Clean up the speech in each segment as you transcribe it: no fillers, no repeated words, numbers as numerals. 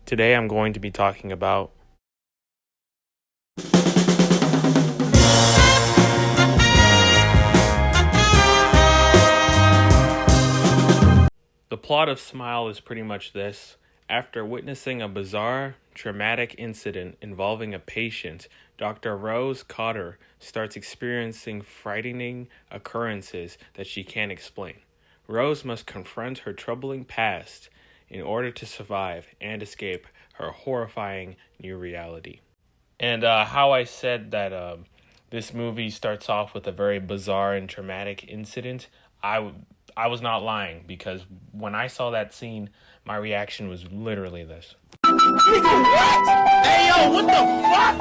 Today I'm going to be talking about the plot of Smile is pretty much this. After witnessing a bizarre, traumatic incident involving a patient, Dr. Rose Cotter starts experiencing frightening occurrences that she can't explain. Rose must confront her troubling past in order to survive and escape her horrifying new reality. And how I said that this movie starts off with a very bizarre and traumatic incident, I was not lying, because when I saw that scene, my reaction was literally this. Hey, yo, what the fuck?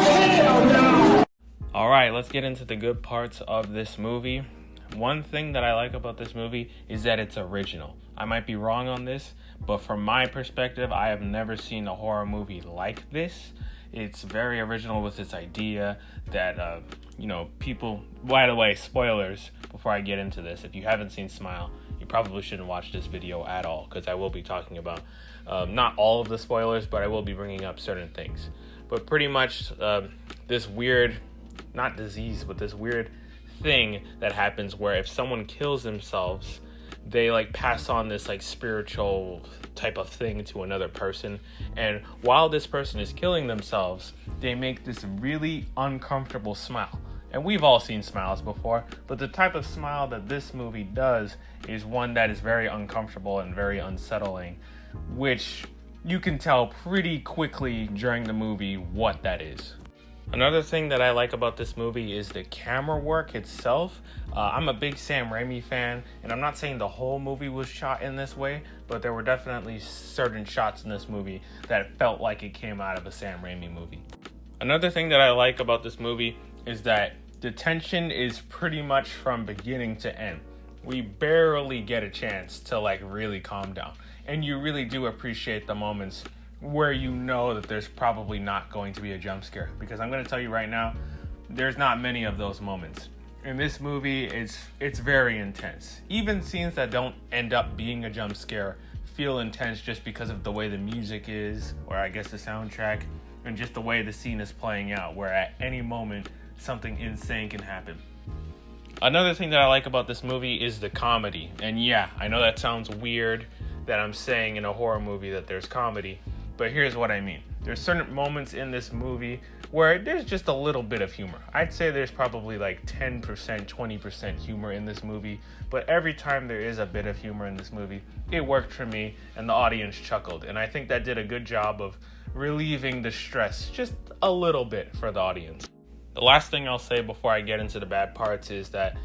Hell no! Alright, let's get into the good parts of this movie. One thing that I like about this movie is that it's original. I might be wrong on this, but from my perspective, I have never seen a horror movie like this. It's very original with its idea that, people... By the way, spoilers before I get into this. If you haven't seen Smile, you probably shouldn't watch this video at all, because I will be talking about not all of the spoilers, but I will be bringing up certain things. But pretty much this weird, not disease, but this weird thing that happens where if someone kills themselves, they pass on this spiritual type of thing to another person, and while this person is killing themselves, they make this really uncomfortable smile. And we've all seen smiles before, but the type of smile that this movie does is one that is very uncomfortable and very unsettling, which you can tell pretty quickly during the movie what that is. Another thing that I like about this movie is the camera work itself. I'm a big Sam Raimi fan, and I'm not saying the whole movie was shot in this way, but there were definitely certain shots in this movie that felt like it came out of a Sam Raimi movie. Another thing that I like about this movie is that the tension is pretty much from beginning to end. We barely get a chance to really calm down, and you really do appreciate the moments where you know that there's probably not going to be a jump scare, because I'm going to tell you right now, there's not many of those moments. In this movie, it's very intense. Even scenes that don't end up being a jump scare feel intense just because of the way the music is, or I guess the soundtrack, and just the way the scene is playing out, where at any moment, something insane can happen. Another thing that I like about this movie is the comedy. And yeah, I know that sounds weird that I'm saying in a horror movie that there's comedy, but here's what I mean. There's certain moments in this movie where there's just a little bit of humor. I'd say there's probably 10%, 20% humor in this movie, but every time there is a bit of humor in this movie, it worked for me and the audience chuckled. And I think that did a good job of relieving the stress just a little bit for the audience. The last thing I'll say before I get into the bad parts is that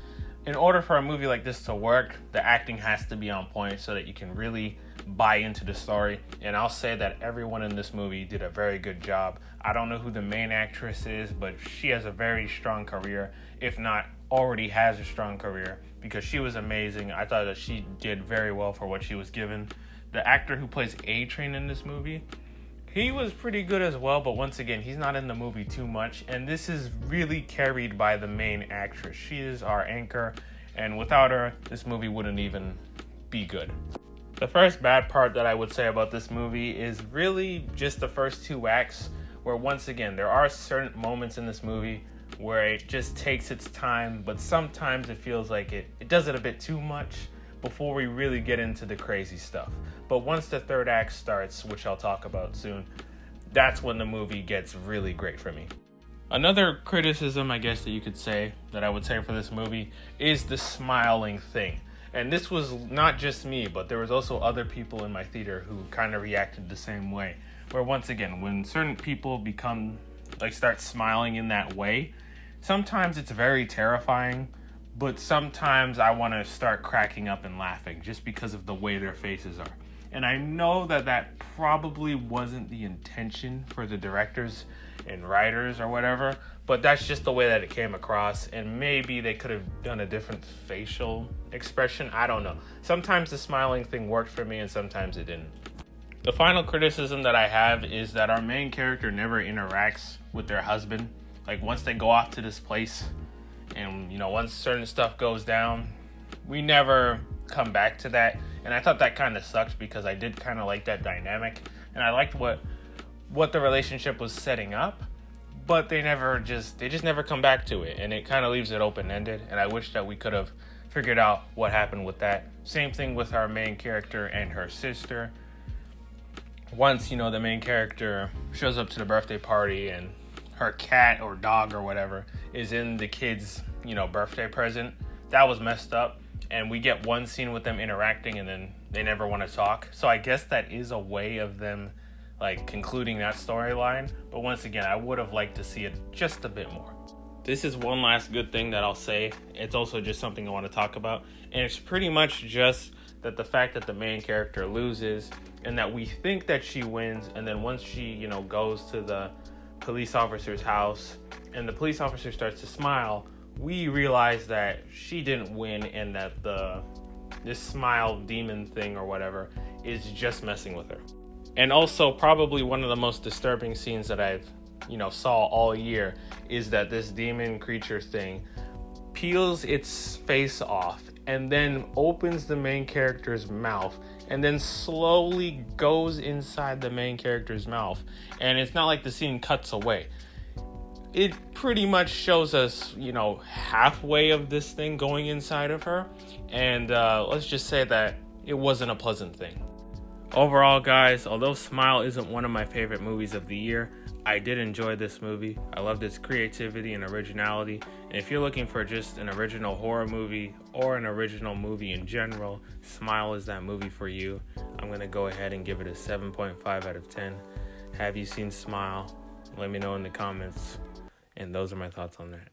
in order for a movie like this to work, the acting has to be on point so that you can really buy into the story. And I'll say that everyone in this movie did a very good job. I don't know who the main actress is, but she has a very strong career, if not already has a strong career, because she was amazing. I thought that she did very well for what she was given. The actor who plays A-Train in this movie, he was pretty good as well, but once again, he's not in the movie too much, and this is really carried by the main actress. She is our anchor, and without her, this movie wouldn't even be good. The first bad part that I would say about this movie is really just the first two acts, where once again, there are certain moments in this movie where it just takes its time, but sometimes it feels like it does it a bit too much before we really get into the crazy stuff. But once the third act starts, which I'll talk about soon, that's when the movie gets really great for me. Another criticism, I guess, that you could say, that I would say for this movie, is the smiling thing. And this was not just me, but there was also other people in my theater who kind of reacted the same way. Where once again, when certain people start smiling in that way, sometimes it's very terrifying, but sometimes I want to start cracking up and laughing just because of the way their faces are. And I know that probably wasn't the intention for the directors and writers or whatever, but that's just the way that it came across, and maybe they could have done a different facial expression. I don't know. Sometimes the smiling thing worked for me and sometimes it didn't. The final criticism that I have is that our main character never interacts with their husband. Once they go off to this place and, once certain stuff goes down, we never come back to that. And I thought that kind of sucked because I did kind of like that dynamic. and I liked what the relationship was setting up, but they just never come back to it, and it kind of leaves it open-ended, and I wish that we could have figured out what happened with that. Same thing with our main character and her sister. Once, the main character shows up to the birthday party and her cat or dog or whatever is in the kid's, birthday present, that was messed up. And we get one scene with them interacting and then they never want to talk. So I guess that is a way of them concluding that storyline. But once again, I would have liked to see it just a bit more. This is one last good thing that I'll say. It's also just something I want to talk about. And it's pretty much just that the fact that the main character loses and that we think that she wins. And then once she, goes to the police officer's house and the police officer starts to smile, we realize that she didn't win and that this smile demon thing or whatever is just messing with her. And also probably one of the most disturbing scenes that I've saw all year is that this demon creature thing peels its face off and then opens the main character's mouth and then slowly goes inside the main character's mouth. And it's not like the scene cuts away. It pretty much shows us, halfway of this thing going inside of her. And let's just say that it wasn't a pleasant thing. Overall, guys, although Smile isn't one of my favorite movies of the year, I did enjoy this movie. I loved its creativity and originality. And if you're looking for just an original horror movie or an original movie in general, Smile is that movie for you. I'm going to go ahead and give it a 7.5 out of 10. Have you seen Smile? Let me know in the comments. And those are my thoughts on that.